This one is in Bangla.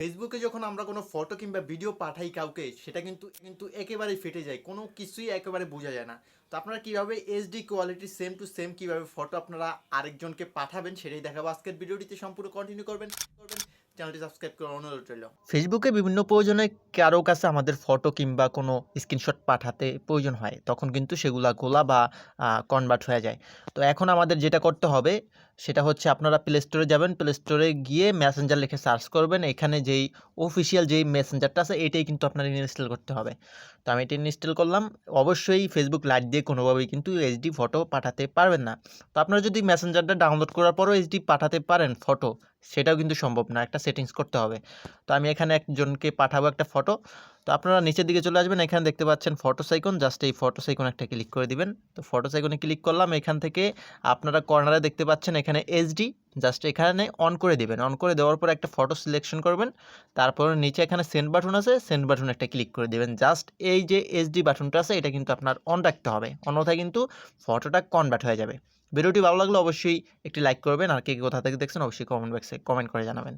ফেসবুকে যখন আমরা কোনো ফটো কিংবা ভিডিও পাঠাই কাউকে সেটা কিন্তু কিন্তু একেবারেই ফেটে যায়, কোনো কিছুই একেবারে বোঝা যায় না। তো আপনারা কীভাবে HD quality same to same কীভাবে ফটো আপনারা আরেকজনকে পাঠাবেন সেটাই দেখাবো আজকের ভিডিওটিতে। সম্পূর্ণ কন্টিনিউ করবেন চ্যানেলটি সাবস্ক্রাইব করার অনুরোধ রইল। ফেসবুকে বিভিন্ন প্রয়োজনে কারো কাছে আমাদের ফটো কিংবা কোনো স্ক্রিনশট পাঠাতে প্রয়োজন হয়, তখন কিন্তু সেগুলা গোলা বা কনভার্ট হয়ে যায়। তো এখন আমাদের যেটা করতে হবে সেটা হচ্ছে আপনারা প্লে স্টোরে যাবেন, প্লে স্টোরে গিয়ে মেসেঞ্জার লিখে সার্চ করবেন। এখানে যেই অফিসিয়াল যেই মেসেঞ্জারটা আছে এটাই কিন্তু আপনার ইনস্টল করতে হবে। তো আমি এটা ইনস্টল করলাম। অবশ্যই ফেসবুক লাইট দিয়ে কোনোভাবেই কিন্তু এইচডি ফটো পাঠাতে পারবেন না। তো আপনারা যদি মেসেঞ্জারটা ডাউনলোড করার পরও এইচডি পাঠাতে পারেন ফটো, সেটাও কিন্তু সম্ভব না, একটা সেটিংস করতে হবে। তো আমি এখানে একজনকে পাঠাবো একটা ফটো। তো আপনারা নিচের দিকে চলে আসবেন, এখানে দেখতে পাচ্ছেন ফটোস আইকন, জাস্ট এই ফটোস আইকন একটা ক্লিক করে দিবেন। তো ফটোস আইকনে ক্লিক করলাম, এখান থেকে আপনারা কর্নারে দেখতে পাচ্ছেন এখানে এইচডি, জাস্ট এখানে অন করে দিবেন। অন করে দেওয়ার পর একটা ফটো সিলেকশন করবেন, তারপর নিচে এখানে সেন্ড বাটন আছে, সেন্ড বাটন একটা ক্লিক করে দিবেন। জাস্ট এই যে এইচডি বাটনটা আছে এটা কিন্তু আপনার অন রাখতে হবে, অন্যথায় কিন্তু ফটোটা কনভার্ট হয়ে যাবে। ভিডিওটি ভালো লাগলে অবশ্যই একটি লাইক করবেন, আর কে কোথা থেকে দেখছেন অবশ্যই কমেন্ট বক্সে কমেন্ট করে জানাবেন।